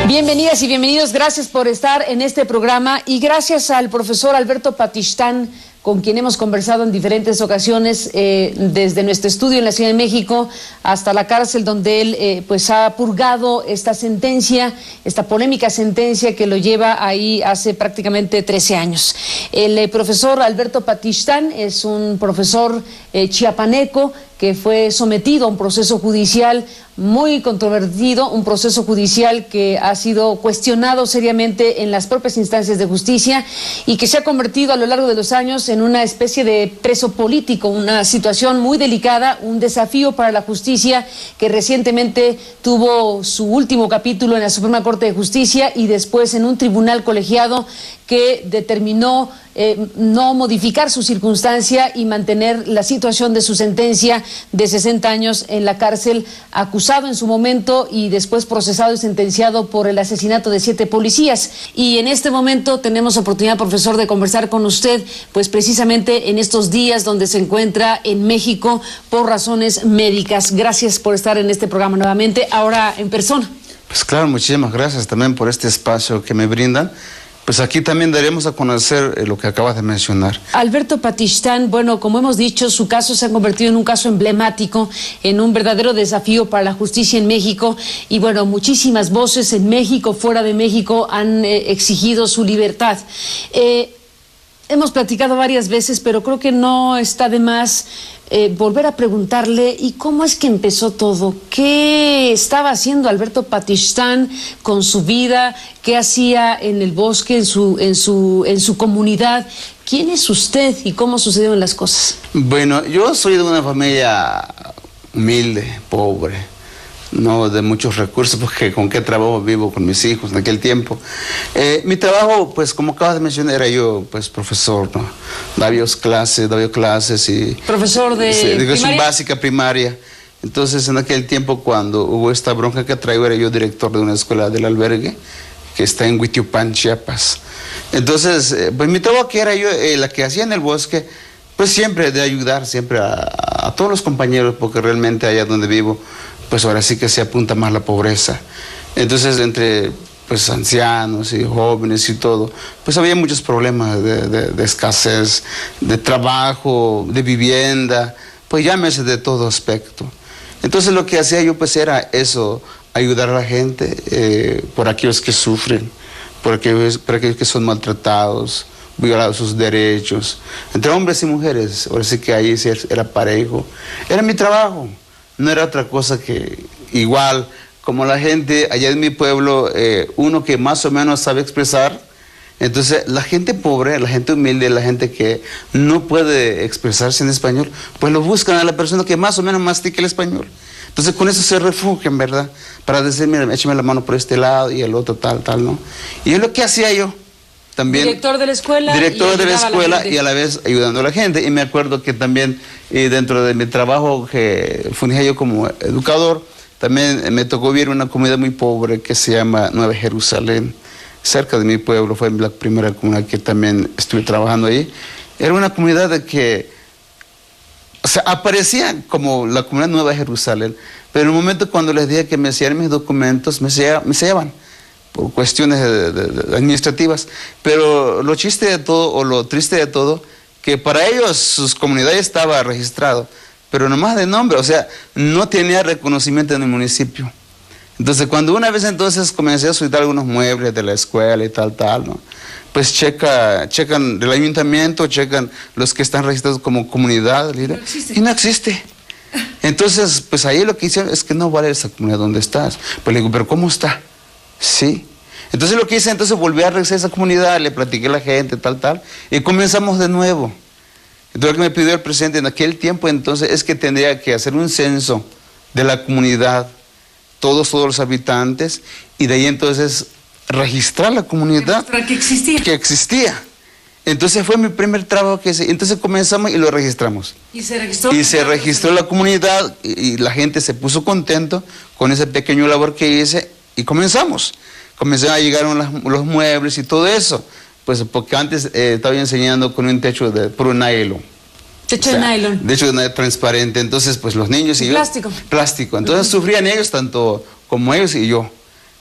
Bienvenidas y bienvenidos, gracias por estar en este programa y gracias al profesor Alberto Patistán, con quien hemos conversado en diferentes ocasiones, desde nuestro estudio en la Ciudad de México hasta la cárcel donde él pues ha purgado esta sentencia, esta polémica sentencia que lo lleva ahí hace prácticamente 13 años. El profesor Alberto Patistán es un profesor chiapaneco que fue sometido a un proceso judicial muy controvertido, un proceso judicial que ha sido cuestionado seriamente en las propias instancias de justicia y que se ha convertido a lo largo de los años en una especie de preso político, una situación muy delicada, un desafío para la justicia que recientemente tuvo su último capítulo en la Suprema Corte de Justicia y después en un tribunal colegiado que determinó no modificar su circunstancia y mantener la situación de su sentencia de 60 años en la cárcel, acusado en su momento y después procesado y sentenciado por el asesinato de 7 policías. Y en este momento tenemos oportunidad, profesor, de conversar con usted, pues precisamente en estos días donde se encuentra en México por razones médicas. Gracias por estar en este programa nuevamente, ahora en persona. Pues claro, muchísimas gracias también por este espacio que me brindan. Pues aquí también daremos a conocer lo que acabas de mencionar. Alberto Patistán, bueno, como hemos dicho, su caso se ha convertido en un caso emblemático, en un verdadero desafío para la justicia en México. Y bueno, muchísimas voces en México, fuera de México, han exigido su libertad. Hemos platicado varias veces, pero creo que no está de más volver a preguntarle, ¿y cómo es que empezó todo? ¿Qué estaba haciendo Alberto Patistán con su vida? ¿Qué hacía en el bosque, en su comunidad? ¿Quién es usted y cómo sucedieron las cosas? Bueno, yo soy de una familia humilde, pobre, no de muchos recursos, porque con qué trabajo vivo con mis hijos en aquel tiempo. Mi trabajo, pues como acabas de mencionar, era yo, pues profesor, ¿no? Daba clases y... ¿Profesor de educación básica, primaria. Entonces, en aquel tiempo, cuando hubo esta bronca que traigo, era yo director de una escuela del albergue, que está en Huitiupán, Chiapas. Entonces, pues mi trabajo que era yo, la que hacía en el bosque, pues siempre de ayudar siempre a todos los compañeros, porque realmente allá donde vivo, pues ahora sí que se apunta más la pobreza. Entonces, entre pues ancianos y jóvenes y todo, pues había muchos problemas de escasez, de trabajo, de vivienda, pues llámese de todo aspecto. Entonces lo que hacía yo pues era eso, ayudar a la gente, por aquellos que sufren, por aquellos que son maltratados, violar sus derechos, entre hombres y mujeres. Ahora sí que ahí era parejo. Era mi trabajo, no era otra cosa que igual, como la gente allá en mi pueblo, uno que más o menos sabe expresar. Entonces la gente pobre, la gente humilde, la gente que no puede expresarse en español, pues lo buscan a la persona que más o menos mastique el español. Entonces con eso se refugian, ¿verdad? Para decir, mira, échame la mano por este lado y el otro tal, ¿no? Y es lo que hacía yo. También, director de la escuela. Director de la escuela y a la vez ayudando a la gente. Y me acuerdo que también dentro de mi trabajo que fungía yo como educador, también me tocó vivir en una comunidad muy pobre que se llama Nueva Jerusalén, cerca de mi pueblo. Fue la primera comunidad que también estuve trabajando ahí. Era una comunidad de que, o sea, aparecía como la comunidad Nueva Jerusalén, pero en un momento cuando les dije que me hicieran mis documentos, me sellaban por cuestiones administrativas. Pero lo chiste de todo, o lo triste de todo, que para ellos sus comunidades estaba registrado, pero nomás de nombre, o sea, no tenía reconocimiento en el municipio. Entonces, cuando una vez entonces comencé a solicitar algunos muebles de la escuela y tal, ¿no? Pues checan el ayuntamiento, checan los que están registrados como comunidad, no existe. Y no existe. Entonces, pues ahí lo que hicieron es que no vale esa comunidad donde estás. Pues le digo, ¿pero cómo está? Sí. Entonces lo que hice, entonces volví a regresar a esa comunidad, le platiqué a la gente, tal, y comenzamos de nuevo. Entonces lo que me pidió el presidente en aquel tiempo entonces es que tendría que hacer un censo de la comunidad, todos los habitantes, y de ahí entonces registrar la comunidad. Que existía. Que existía. Entonces fue mi primer trabajo que hice. Entonces comenzamos y lo registramos. ¿Y se registró? Y se registró la comunidad y la gente se puso contento con ese pequeño labor que hice y comenzamos. Comenzaron a llegar los muebles y todo eso. Pues porque antes estaba enseñando con un techo de puro nylon. Techo de nylon. Techo de nylon transparente. Entonces, pues los niños y yo... Plástico. Plástico. Entonces sufrían ellos tanto como ellos y yo.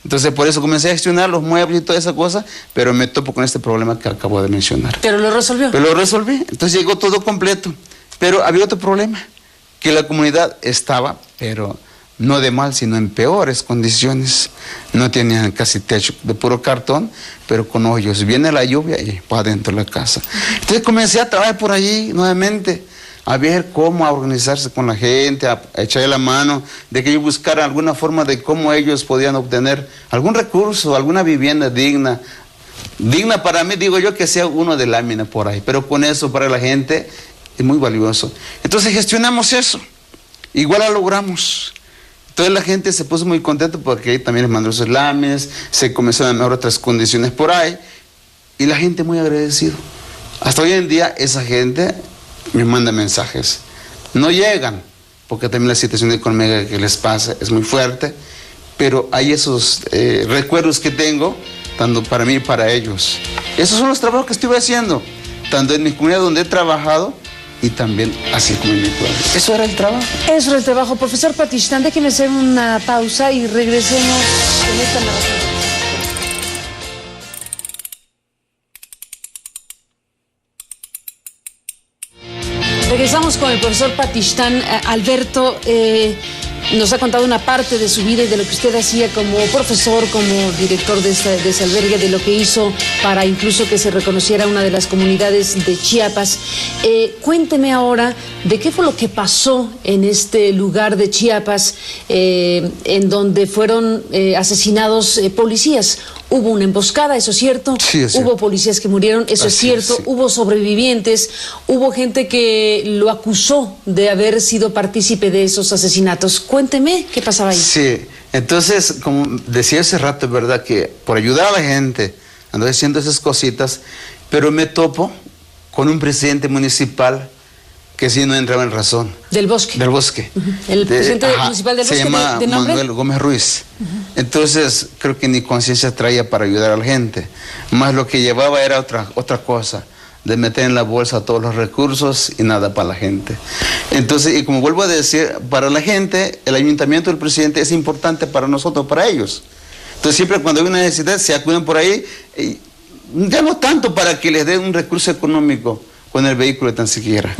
Entonces por eso comencé a gestionar los muebles y toda esa cosa, pero me topo con este problema que acabo de mencionar. ¿Pero lo resolvió? Pero lo resolví, entonces llegó todo completo. Pero había otro problema, que la comunidad estaba, pero no de mal, sino en peores condiciones. No tenían casi techo, de puro cartón, pero con hoyos. Viene la lluvia y va adentro de la casa. Entonces comencé a trabajar por allí nuevamente, a ver cómo organizarse con la gente, a echarle la mano, de que ellos buscaran alguna forma de cómo ellos podían obtener algún recurso, alguna vivienda digna. Digna para mí, digo yo, que sea uno de lámina por ahí, pero con eso para la gente es muy valioso. Entonces gestionamos eso, igual lo logramos. Entonces la gente se puso muy contenta porque ahí también les mandó sus láminas, se comenzaron a mejorar otras condiciones por ahí, y la gente muy agradecido. Hasta hoy en día esa gente me manda mensajes. No llegan, porque también la situación económica que les pasa es muy fuerte, pero hay esos recuerdos que tengo, tanto para mí y para ellos. Esos son los trabajos que estuve haciendo, tanto en mi comunidad donde he trabajado, y también así como en mi pueblo. Eso era el trabajo. Eso era el trabajo. Profesor Patistán, déjeme hacer una pausa y regresemos en esta narración. Regresamos con el profesor Patistán. Alberto nos ha contado una parte de su vida y de lo que usted hacía como profesor, como director de ese albergue, de lo que hizo para incluso que se reconociera una de las comunidades de Chiapas. Cuénteme ahora de qué fue lo que pasó en este lugar de Chiapas en donde fueron asesinados policías. Hubo una emboscada, ¿eso es cierto? Sí, es cierto. Hubo policías que murieron, eso es cierto. Sí. Hubo sobrevivientes, hubo gente que lo acusó de haber sido partícipe de esos asesinatos. Cuénteme, ¿qué pasaba ahí? Sí, entonces, como decía hace rato, es verdad que por ayudar a la gente, ando haciendo esas cositas, pero me topo con un presidente municipal que sí no entraba en razón. Del Bosque. Del Bosque. El presidente municipal del Bosque, se llama ¿de nombre? Manuel Gómez Ruiz. Entonces, creo que ni conciencia traía para ayudar a la gente. Más lo que llevaba era otra cosa, de meter en la bolsa todos los recursos y nada para la gente. Entonces, y como vuelvo a decir, para la gente, el ayuntamiento del presidente es importante para nosotros, para ellos. Entonces, siempre cuando hay una necesidad, se acuden por ahí, ya no tanto para que les den un recurso económico con el vehículo tan siquiera.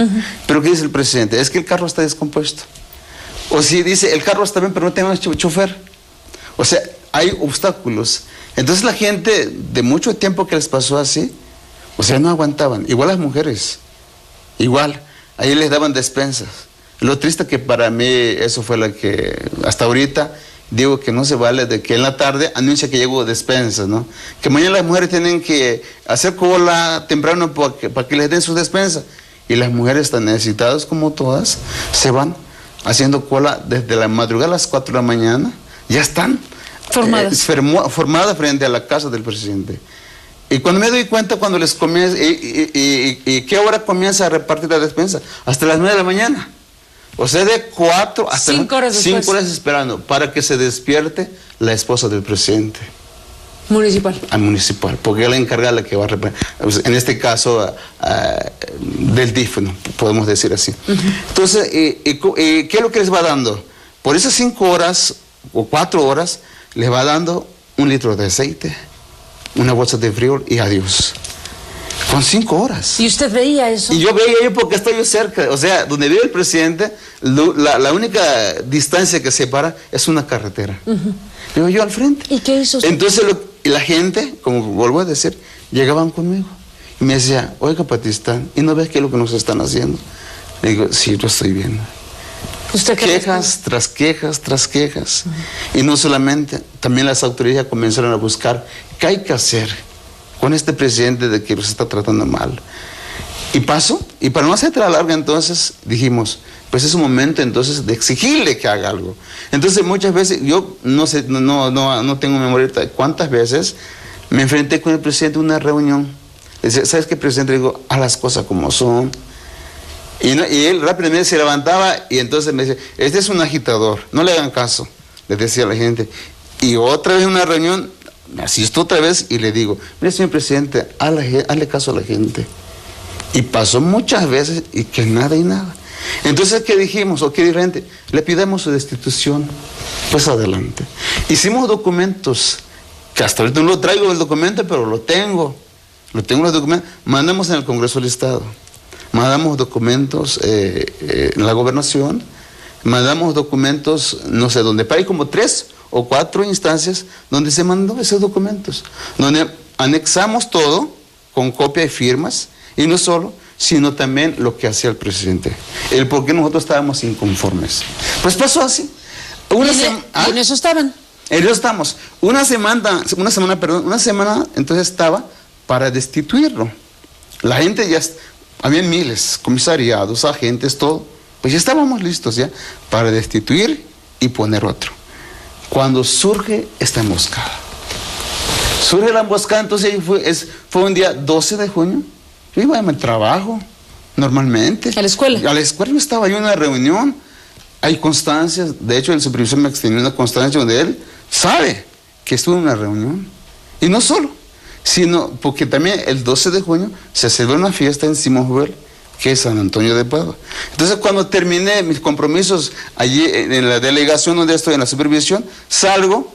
Pero ¿qué dice el presidente? Es que el carro está descompuesto. O si dice, el carro está bien, pero no tenemos chofer. O sea, hay obstáculos. Entonces la gente, de mucho tiempo que les pasó así, o sea, no aguantaban. Igual las mujeres, igual. Ahí les daban despensas. Lo triste que para mí eso fue lo que, hasta ahorita, digo que no se vale de que en la tarde anuncia que llegó despensas, ¿no? Que mañana las mujeres tienen que hacer cola temprano para que les den sus despensas. Y las mujeres tan necesitadas como todas, se van haciendo cola desde la madrugada a las 4 de la mañana. Ya están formadas frente a la casa del presidente. Y cuando me doy cuenta, cuando les comienza, ¿qué hora comienza a repartir la despensa? Hasta las 9 de la mañana. O sea, de 4 hasta 5 horas después. 5 horas esperando para que se despierte la esposa del presidente. Municipal. Al municipal, porque es la encargada la que va a repartir. En este caso, del DIF, ¿no? Podemos decir así. Entonces, ¿qué es lo que les va dando? Por esas 5 horas o 4 horas, les va dando 1 litro de aceite, una bolsa de frijol y adiós. Con 5 horas. ¿Y usted veía eso? Y yo veía yo porque estoy yo cerca. O sea, donde vive el presidente, la única distancia que separa es una carretera. Vivo yo al frente. ¿Y qué hizo usted? Entonces la gente, como vuelvo a decir, llegaban conmigo. Y me decía, oiga, Patistán, ¿y no ves qué es lo que nos están haciendo? Le digo, sí, lo estoy viendo. ¿Usted qué quejas tras quejas tras quejas. Y no solamente, también las autoridades comenzaron a buscar qué hay que hacer con este presidente de que los está tratando mal. Y pasó, y para no hacer la larga entonces dijimos, pues es un momento entonces de exigirle que haga algo. Entonces muchas veces, yo no sé, no tengo memoria de cuántas veces me enfrenté con el presidente en una reunión. Le decía, ¿sabes qué, presidente? Le digo, haz las cosas como son. Y él rápidamente se levantaba y entonces me decía, este es un agitador, no le hagan caso, le decía a la gente. Y otra vez en una reunión, me asisto otra vez y le digo, mire, señor presidente, hazle caso a la gente. Y pasó muchas veces y que nada y nada. Entonces, ¿qué dijimos? ¿O qué diferente? Le pidamos su destitución. Pues adelante. Hicimos documentos, que hasta ahorita no lo traigo el documento, pero lo tengo. Lo tengo los documentos. Mandamos en el Congreso del Estado. Mandamos documentos en la gobernación. Mandamos documentos, no sé dónde, pero hay como 3 o 4 instancias donde se mandó esos documentos. Donde anexamos todo con copia y firmas. Y no solo, sino también lo que hacía el presidente. El por qué nosotros estábamos inconformes. Pues pasó así. ¿Y en eso estaban? En eso estamos. Una semana, entonces estaba para destituirlo. La gente ya, había miles, comisariados, agentes, todo. Pues ya estábamos listos ya para destituir y poner otro. Cuando surge esta emboscada. Surge la emboscada, entonces fue un día 12 de junio. Yo iba a mi trabajo, normalmente. ¿A la escuela? A la escuela no estaba yo en una reunión. Hay constancias, de hecho el supervisor me extendió una constancia donde él sabe que estuvo en una reunión. Y no solo, sino porque también el 12 de junio se celebró una fiesta en Simón Jovel, que es San Antonio de Padua. Entonces cuando terminé mis compromisos allí en la delegación donde estoy en la supervisión, salgo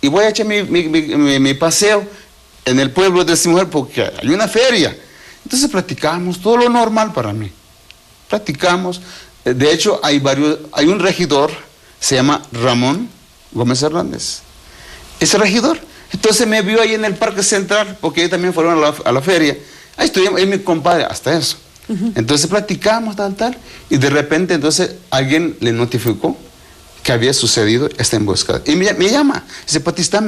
y voy a echar mi paseo en el pueblo de Simón Jovel porque hay una feria. Entonces platicamos, todo lo normal para mí. Platicamos. De hecho, hay un regidor, se llama Ramón Gómez Hernández. Ese regidor, entonces me vio ahí en el Parque Central, porque ellos también fueron a la feria. Ahí estoy, él mi compadre, hasta eso. Entonces platicamos, tal, y de repente entonces alguien le notificó que había sucedido esta emboscada. Y me llama, dice, Patistán,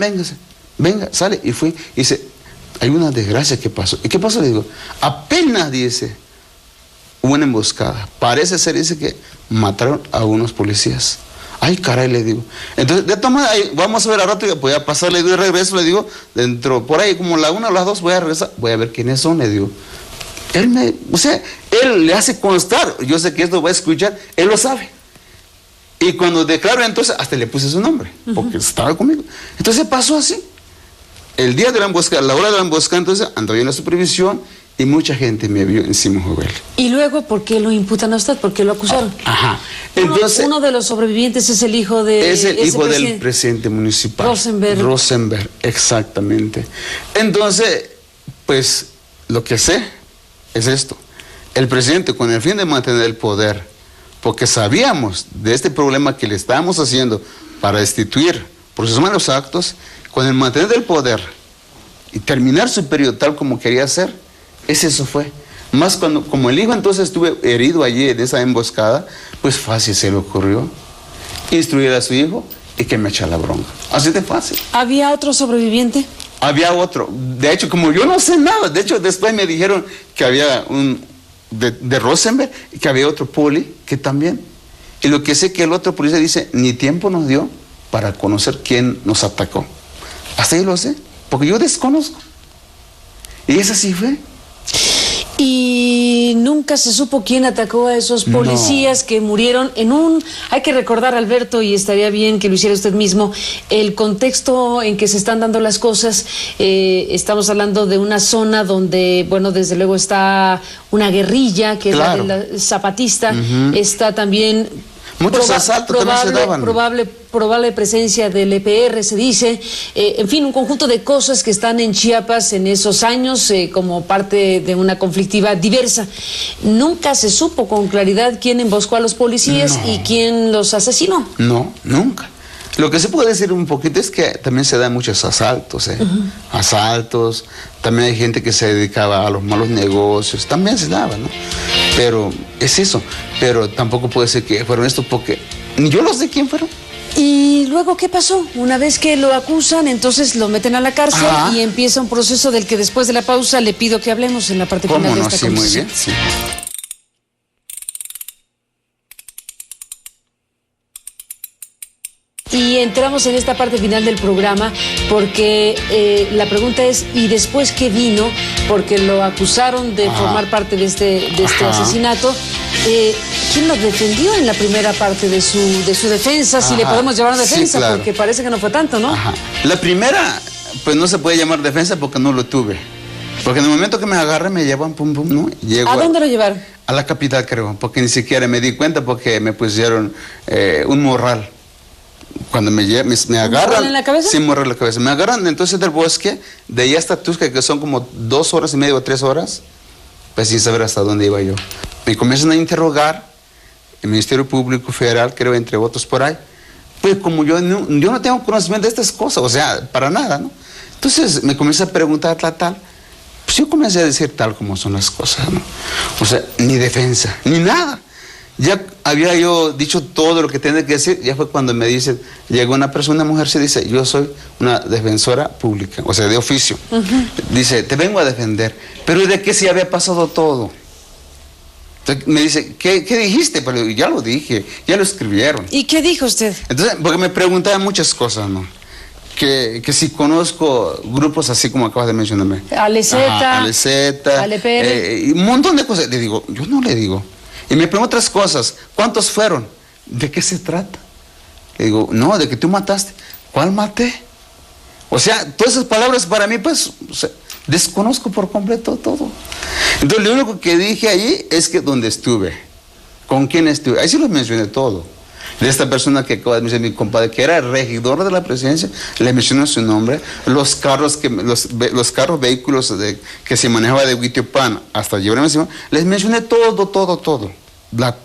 venga, sale, y fui, y dice, hay una desgracia que pasó. ¿Y qué pasó? Le digo, apenas, dice, hubo una emboscada. Parece ser, dice, que mataron a unos policías. Ay, caray, le digo. Entonces, de todas maneras, vamos a ver a rato, voy a pasar, le digo, y regreso, le digo, dentro, por ahí, como la 1 o las 2, voy a regresar, voy a ver quiénes son, le digo. Él le hace constar, yo sé que esto va a escuchar, él lo sabe. Y cuando declaró, entonces, hasta le puse su nombre, porque estaba conmigo. Entonces pasó así. El día de la emboscada, la hora de la emboscada, entonces, andaba yo en la supervisión, y mucha gente me vio en Simón Jovel. ¿Y luego por qué lo imputan a usted? ¿Por qué lo acusaron? Ajá. Entonces, uno de los sobrevivientes es el hijo de... Es el hijo del presidente municipal. Rosenberg, exactamente. Entonces, pues, lo que sé es esto. El presidente, con el fin de mantener el poder, porque sabíamos de este problema que le estábamos haciendo para destituir por sus malos actos, con el mantener el poder y terminar su periodo tal como quería hacer, eso fue. Más cuando, como el hijo entonces estuve herido allí en esa emboscada, pues fácil se le ocurrió instruir a su hijo y que me echa la bronca. Así de fácil. ¿Había otro sobreviviente? Había otro. De hecho, como yo no sé nada, de hecho después me dijeron que había un de Rosenberg y que había otro poli que también. Y lo que sé que el otro policía dice, ni tiempo nos dio para conocer quién nos atacó. Hasta ahí lo sé, porque yo desconozco. Y eso sí fue. Y nunca se supo quién atacó a esos policías que murieron en un... Hay que recordar, Alberto, y estaría bien que lo hiciera usted mismo, el contexto en que se están dando las cosas. Estamos hablando de una zona donde, bueno, desde luego está una guerrilla, que claro, es la de la zapatista, está también... Muchos asaltos también se daban. Probable presencia del EPR, se dice. En fin, un conjunto de cosas que están en Chiapas en esos años como parte de una conflictiva diversa. Nunca se supo con claridad quién emboscó a los policías y quién los asesinó. No, nunca. Lo que se puede decir un poquito es que también se dan muchos asaltos, asaltos, también hay gente que se dedicaba a los malos negocios, también se daba, ¿no? Pero es eso, pero tampoco puede ser que fueron estos porque ni yo lo sé quién fueron. ¿Y luego qué pasó? Una vez que lo acusan, entonces lo meten a la cárcel y empieza un proceso del que después de la pausa le pido que hablemos en la parte final de esta conversación. Sí, muy bien, sí. Y entramos en esta parte final del programa porque la pregunta es, ¿y después qué vino? Porque lo acusaron de formar parte de este asesinato. ¿Quién lo defendió en la primera parte de su defensa? Si le podemos llamar defensa, claro, porque parece que no fue tanto, ¿no? La primera, pues no se puede llamar defensa porque no lo tuve. Porque en el momento que me agarran, me llevan, pum, pum, ¿no? Llego ¿A dónde lo llevaron? A la capital, creo, porque ni siquiera me di cuenta porque me pusieron un morral. Cuando me agarran... ¿Morral en la cabeza? Sí, morral en la cabeza. Me agarran entonces del bosque, de allá hasta Tusca, que son como 2 horas y media o 3 horas, pues sin saber hasta dónde iba yo. Me comienzan a interrogar, el Ministerio Público Federal, creo, entre otros por ahí. Pues como yo no tengo conocimiento de estas cosas, o sea, para nada, ¿no? Entonces me comienza a preguntar tal. Pues yo comencé a decir tal como son las cosas, ¿no? O sea, ni defensa, ni nada. Ya había yo dicho todo lo que tenía que decir, ya fue cuando me dicen, llegó una persona, una mujer, se dice, yo soy una defensora pública, o sea, de oficio. Dice, te vengo a defender, pero ¿de qué se había pasado todo? Entonces, me dice, ¿qué dijiste? Pero ya lo dije, ya lo escribieron. ¿Y qué dijo usted? Entonces, porque me preguntaban muchas cosas, ¿no? Que si conozco grupos así como acabas de mencionarme. Aleceta, y un montón de cosas. Le digo, yo no le digo. Y me pregunto otras cosas. ¿Cuántos fueron? ¿De qué se trata? Le digo, no, de que tú mataste. ¿Cuál maté? O sea, todas esas palabras para mí, pues, o sea, desconozco por completo todo. Entonces, lo único que dije ahí es que donde estuve, con quién estuve. Ahí sí lo mencioné todo. De esta persona que acaba de mencionar mi compadre, que era el regidor de la presidencia, le mencionó su nombre, los carros, vehículos que se manejaba de Huitiopan hasta llevarme encima, les mencioné todo.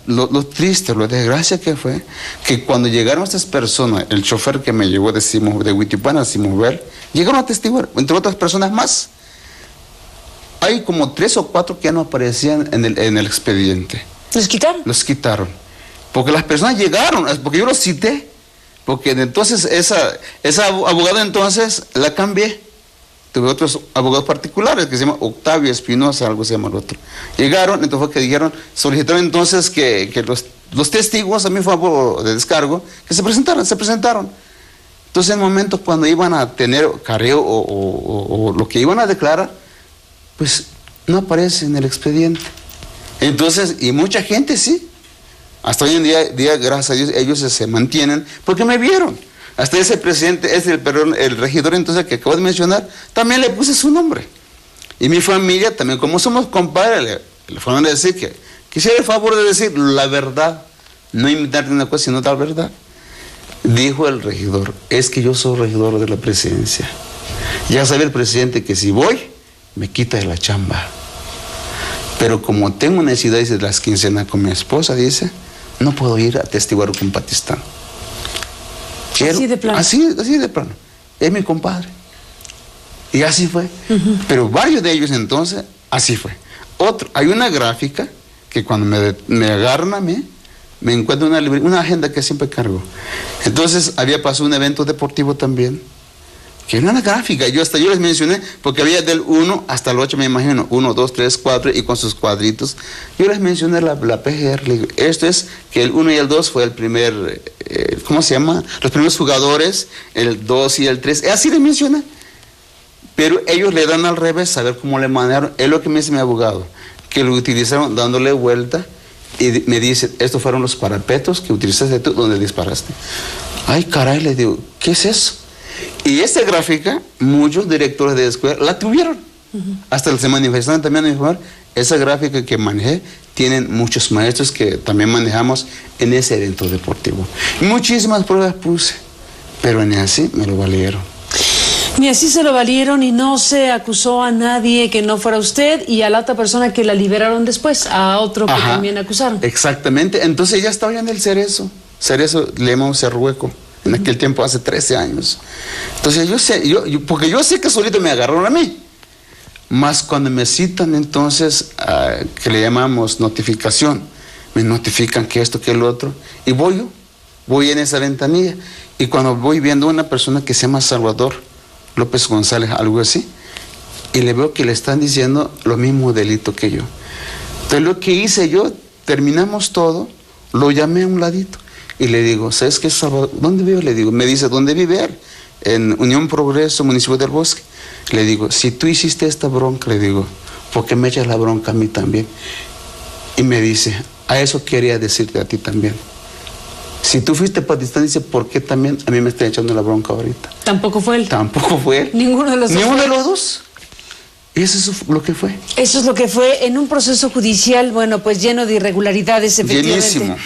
Lo triste, lo desgracia que fue, que cuando llegaron estas personas, el chofer que me llevó de Huitiopan a Simovel, llegaron a testiguar, entre otras personas más. Hay como 3 o 4 que ya no aparecían en el expediente. ¿Los quitaron? Los quitaron. Porque las personas llegaron, porque yo los cité, porque entonces esa abogada entonces la cambié. Tuve otros abogados particulares que se llama Octavio Espinosa, algo se llama el otro. Llegaron, entonces fue que dijeron, solicitaron entonces que los testigos a mi favor de descargo, que se presentaron. Entonces en el momento cuando iban a tener careo o lo que iban a declarar, pues no aparece en el expediente. Entonces, y mucha gente sí. Hasta hoy en día, gracias a Dios, ellos se mantienen porque me vieron. Hasta ese presidente, el regidor entonces que acabo de mencionar, también le puse su nombre. Y mi familia también, como somos compadres, le fueron a decir que quisiera el favor de decir la verdad, no inventarte una cosa, sino tal verdad. Dijo el regidor, es que yo soy regidor de la presidencia. Ya sabe el presidente que si voy, me quita de la chamba. Pero como tengo necesidades de las quincenas con mi esposa, dice, no puedo ir a testiguar con Patistán. Así de plano. Así de plano. Es mi compadre. Y así fue. Pero varios de ellos entonces, así fue. Hay una gráfica que cuando me agarran a mí, me encuentro una agenda que siempre cargo. Entonces había pasado un evento deportivo también, que era una gráfica, yo les mencioné, porque había del 1 hasta el 8, me imagino, 1, 2, 3, 4, y con sus cuadritos. Yo les mencioné la PGR, le digo, esto es que el 1 y el 2 fue el primer, ¿cómo se llama? Los primeros jugadores, el 2 y el 3, así les mencioné. Pero ellos le dan al revés, a ver cómo le manejaron. Es lo que me dice mi abogado, que lo utilizaron dándole vuelta, y me dice, estos fueron los parapetos que utilizaste tú, donde disparaste. Ay, caray, le digo, ¿qué es eso? Y esta gráfica, muchos directores de escuela la tuvieron. Hasta se manifestaron también a informar. Esa gráfica que manejé, tienen muchos maestros que también manejamos en ese evento deportivo. Y muchísimas pruebas puse, pero ni así me lo valieron. Ni así se lo valieron y no se acusó a nadie que no fuera usted y a la otra persona que la liberaron después, a otro que también acusaron. Exactamente, entonces ya estaba en el Cerezo Lemón Cerrueco. En aquel tiempo, hace 13 años. Entonces yo sé, porque yo sé que solito me agarraron a mí. Más cuando me citan entonces, que le llamamos notificación, me notifican que esto, que el otro, y voy en esa ventanilla. Y cuando voy viendo a una persona que se llama Salvador López González, algo así, y le veo que le están diciendo lo mismo delito que yo. Entonces lo que hice yo, terminamos todo, lo llamé a un ladito. Y le digo, ¿sabes qué, Salvador? ¿Dónde vive? Le digo, me dice, ¿dónde vive él? En Unión Progreso, municipio del Bosque. Le digo, si tú hiciste esta bronca, le digo, ¿por qué me echas la bronca a mí también? Y me dice, a eso quería decirte a ti también. Si tú fuiste Patistán, dice, ¿por qué también a mí me está echando la bronca ahorita? ¿Tampoco fue él? Tampoco fue él. Ninguno de los dos. Ninguno de los dos. Eso es lo que fue. Eso es lo que fue en un proceso judicial, bueno, pues lleno de irregularidades, efectivamente. Llenísimo.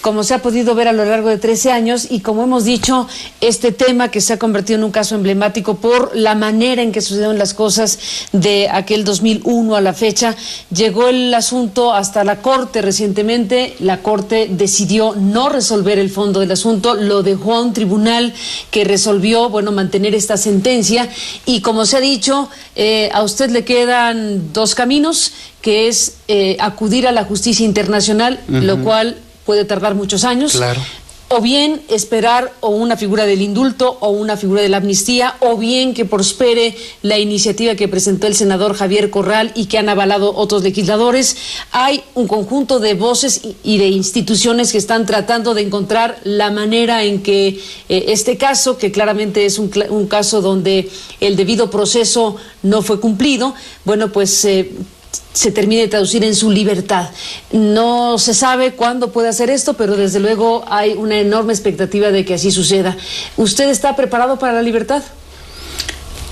Como se ha podido ver a lo largo de 13 años y como hemos dicho, este tema que se ha convertido en un caso emblemático por la manera en que sucedieron las cosas de aquel 2001 a la fecha, llegó el asunto hasta la Corte recientemente. La Corte decidió no resolver el fondo del asunto, lo dejó a un tribunal que resolvió, bueno, mantener esta sentencia y como se ha dicho, a usted le quedan dos caminos, que es acudir a la justicia internacional, lo cual puede tardar muchos años. Claro. O bien esperar o una figura del indulto o una figura de la amnistía, o bien que prospere la iniciativa que presentó el senador Javier Corral y que han avalado otros legisladores. Hay un conjunto de voces y de instituciones que están tratando de encontrar la manera en que este caso, que claramente es un caso donde el debido proceso no fue cumplido, bueno, pues se termine de traducir en su libertad. No se sabe cuándo puede hacer esto, pero desde luego hay una enorme expectativa de que así suceda. ¿Usted está preparado para la libertad?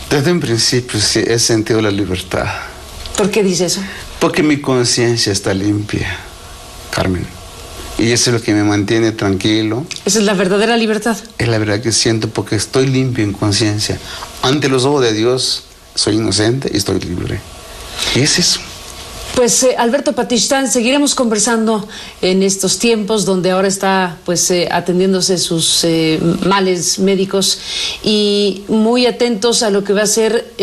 Desde un principio sí he sentido la libertad. ¿Por qué dice eso? Porque mi conciencia está limpia, Carmen. Y eso es lo que me mantiene tranquilo. ¿Esa es la verdadera libertad? Es la verdad que siento, porque estoy limpio en conciencia. Ante los ojos de Dios soy inocente y estoy libre. Y es eso. Pues Alberto Patistán, seguiremos conversando en estos tiempos donde ahora está pues atendiéndose sus males médicos y muy atentos a lo que va a ser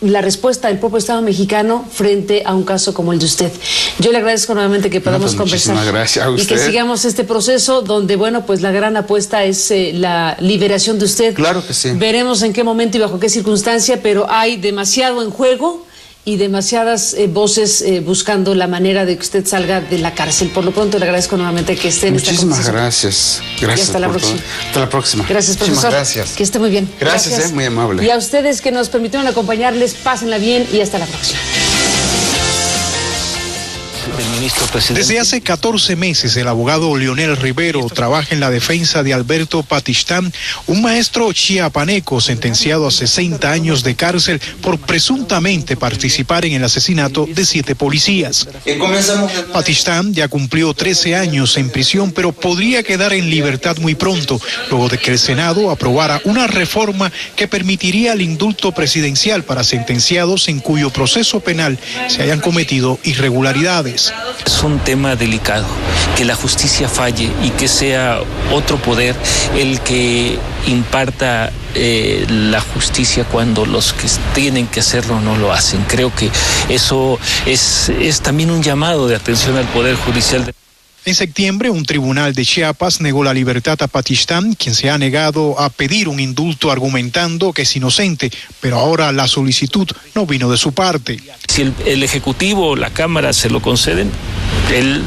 la respuesta del propio Estado mexicano frente a un caso como el de usted. Yo le agradezco nuevamente que podamos conversar. Muchísimas gracias a usted. Y que sigamos este proceso donde, bueno, pues la gran apuesta es la liberación de usted. Claro que sí. Veremos en qué momento y bajo qué circunstancia, pero hay demasiado en juego y demasiadas voces buscando la manera de que usted salga de la cárcel. Por lo pronto le agradezco nuevamente que esté en esta conversación. Muchísimas gracias. Gracias. Y hasta la próxima. Hasta la próxima. Gracias, profesor. Muchísimas gracias. Que esté muy bien. Gracias. Muy amable. Y a ustedes que nos permitieron acompañarles, pásenla bien y hasta la próxima. Desde hace 14 meses, el abogado Leonel Rivero trabaja en la defensa de Alberto Patistán, un maestro chiapaneco sentenciado a 60 años de cárcel por presuntamente participar en el asesinato de 7 policías. Patistán ya cumplió 13 años en prisión, pero podría quedar en libertad muy pronto, luego de que el Senado aprobara una reforma que permitiría el indulto presidencial para sentenciados en cuyo proceso penal se hayan cometido irregularidades. Es un tema delicado, que la justicia falle y que sea otro poder el que imparta la justicia cuando los que tienen que hacerlo no lo hacen. Creo que eso es también un llamado de atención al Poder Judicial. En septiembre, un tribunal de Chiapas negó la libertad a Patistán, quien se ha negado a pedir un indulto argumentando que es inocente, pero ahora la solicitud no vino de su parte. Si el Ejecutivo o la Cámara se lo conceden, él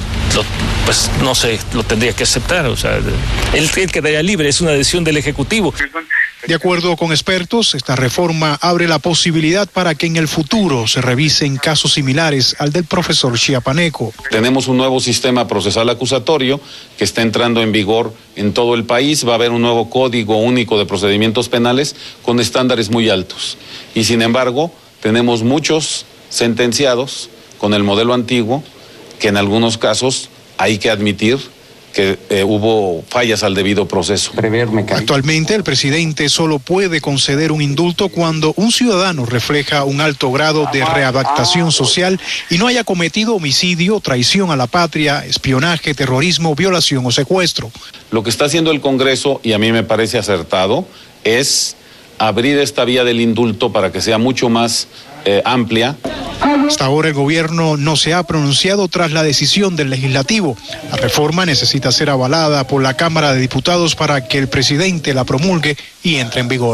no sé, lo tendría que aceptar, o sea, él quedaría libre, es una decisión del Ejecutivo. De acuerdo con expertos, esta reforma abre la posibilidad para que en el futuro se revisen casos similares al del profesor chiapaneco. Tenemos un nuevo sistema procesal acusatorio que está entrando en vigor en todo el país. Va a haber un nuevo Código Único de Procedimientos Penales con estándares muy altos. Y sin embargo, tenemos muchos sentenciados con el modelo antiguo que en algunos casos hay que admitir que hubo fallas al debido proceso. Actualmente el presidente solo puede conceder un indulto cuando un ciudadano refleja un alto grado de readaptación social y no haya cometido homicidio, traición a la patria, espionaje, terrorismo, violación o secuestro. Lo que está haciendo el Congreso, y a mí me parece acertado, es abrir esta vía del indulto para que sea mucho más amplia. Hasta ahora el gobierno no se ha pronunciado tras la decisión del legislativo. La reforma necesita ser avalada por la Cámara de Diputados para que el presidente la promulgue y entre en vigor.